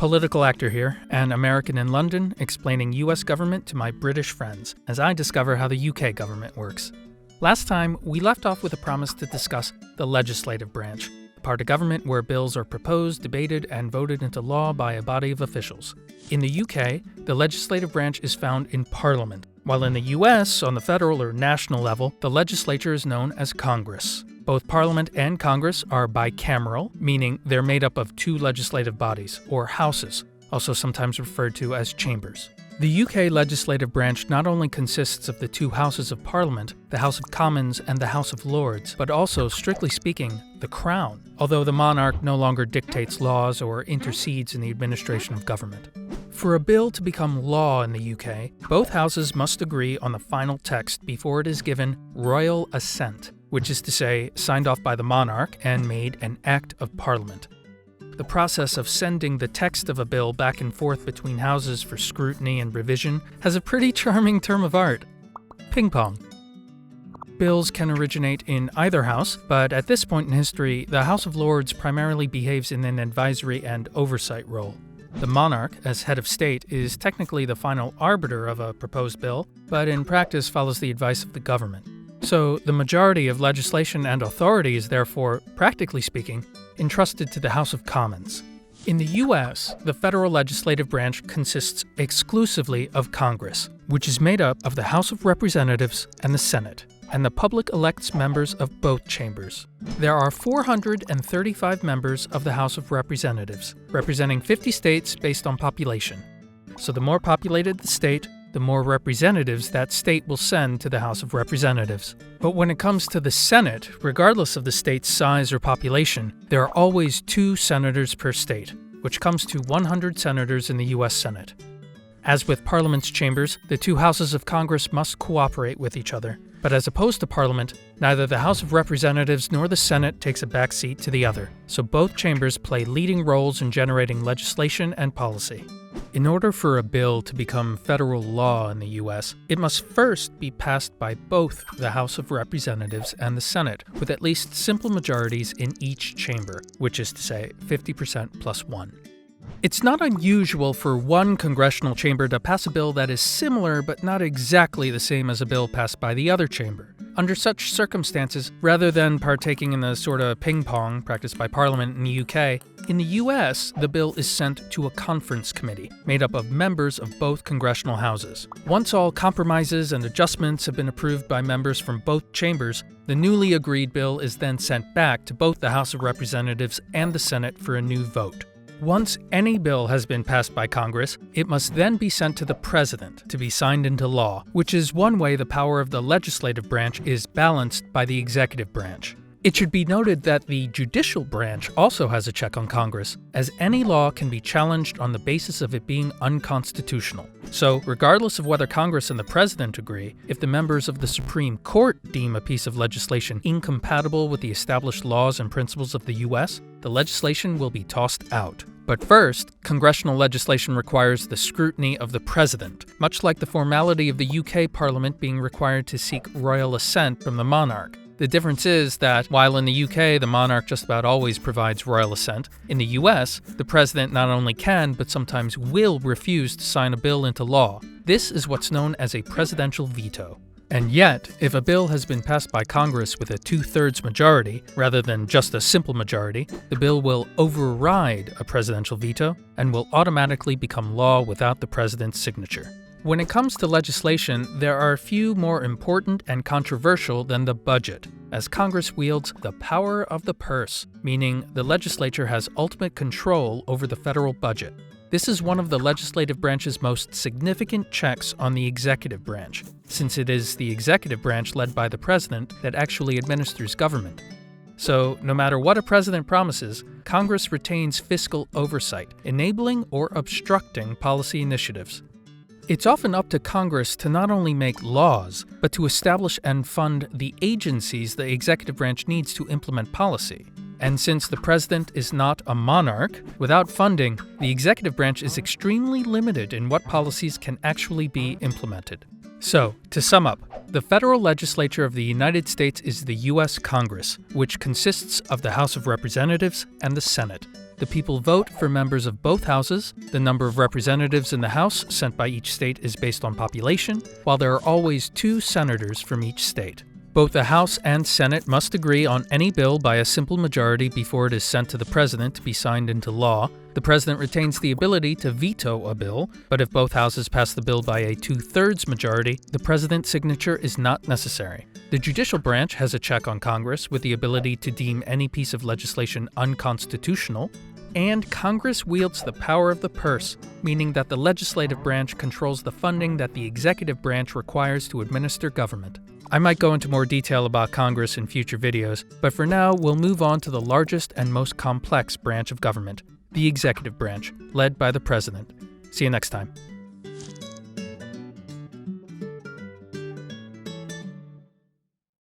political actor here, an American in London, explaining US government to my British friends, as I discover how the UK government works. Last time, we left off with a promise to discuss the legislative branch, the part of government where bills are proposed, debated, and voted into law by a body of officials. In the UK, the legislative branch is found in Parliament, while in the US, on the federal or national level, the legislature is known as Congress. Both Parliament and Congress are bicameral, meaning they're made up of two legislative bodies, or houses, also sometimes referred to as chambers. The UK legislative branch not only consists of the two houses of Parliament, the House of Commons and the House of Lords, but also, strictly speaking, the Crown, although the monarch no longer dictates laws or intercedes in the administration of government. For a bill to become law in the UK, both houses must agree on the final text before it is given royal assent, which is to say, signed off by the monarch and made an Act of Parliament. The process of sending the text of a bill back and forth between houses for scrutiny and revision has a pretty charming term of art: ping pong. Bills can originate in either house, but at this point in history, the House of Lords primarily behaves in an advisory and oversight role. The monarch, as head of state, is technically the final arbiter of a proposed bill, but in practice follows the advice of the government. So the majority of legislation and authority is therefore, practically speaking, entrusted to the House of Commons. In the US, the federal legislative branch consists exclusively of Congress, which is made up of the House of Representatives and the Senate, and the public elects members of both chambers. There are 435 members of the House of Representatives, representing 50 states based on population. So the more populated the state, the more representatives that state will send to the House of Representatives. But when it comes to the Senate, regardless of the state's size or population, there are always 2 senators per state, which comes to 100 senators in the US Senate. As with Parliament's chambers, the 2 houses of Congress must cooperate with each other. But as opposed to Parliament, neither the House of Representatives nor the Senate takes a backseat to the other, so both chambers play leading roles in generating legislation and policy. In order for a bill to become federal law in the US, it must first be passed by both the House of Representatives and the Senate, with at least simple majorities in each chamber, which is to say 50% plus 1. It's not unusual for one congressional chamber to pass a bill that is similar but not exactly the same as a bill passed by the other chamber. Under such circumstances, rather than partaking in the sort of ping-pong practiced by Parliament in the UK, in the US, the bill is sent to a conference committee, made up of members of both congressional houses. Once all compromises and adjustments have been approved by members from both chambers, the newly agreed bill is then sent back to both the House of Representatives and the Senate for a new vote. Once any bill has been passed by Congress, it must then be sent to the President to be signed into law, which is one way the power of the legislative branch is balanced by the executive branch. It should be noted that the judicial branch also has a check on Congress, as any law can be challenged on the basis of it being unconstitutional. So, regardless of whether Congress and the President agree, if the members of the Supreme Court deem a piece of legislation incompatible with the established laws and principles of the US, the legislation will be tossed out. But first, congressional legislation requires the scrutiny of the President, much like the formality of the UK Parliament being required to seek royal assent from the monarch. The difference is that, while in the UK the monarch just about always provides royal assent, in the US, the president not only can, but sometimes will refuse to sign a bill into law. This is what's known as a presidential veto. And yet, if a bill has been passed by Congress with a 2/3 majority, rather than just a simple majority, the bill will override a presidential veto and will automatically become law without the president's signature. When it comes to legislation, there are a few more important and controversial than the budget, as Congress wields the power of the purse, meaning the legislature has ultimate control over the federal budget. This is one of the legislative branch's most significant checks on the executive branch, since it is the executive branch led by the president that actually administers government. So, no matter what a president promises, Congress retains fiscal oversight, enabling or obstructing policy initiatives. It's often up to Congress to not only make laws, but to establish and fund the agencies the executive branch needs to implement policy. And since the president is not a monarch, without funding, the executive branch is extremely limited in what policies can actually be implemented. So, to sum up, the federal legislature of the United States is the U.S. Congress, which consists of the House of Representatives and the Senate. The people vote for members of both houses. The number of representatives in the House sent by each state is based on population, while there are always 2 senators from each state. Both the House and Senate must agree on any bill by a simple majority before it is sent to the President to be signed into law. The President retains the ability to veto a bill, but if both houses pass the bill by a 2/3 majority, the President's signature is not necessary. The judicial branch has a check on Congress with the ability to deem any piece of legislation unconstitutional, and Congress wields the power of the purse, meaning that the legislative branch controls the funding that the executive branch requires to administer government. I might go into more detail about Congress in future videos, but for now we'll move on to the largest and most complex branch of government, the executive branch, led by the President. See you next time.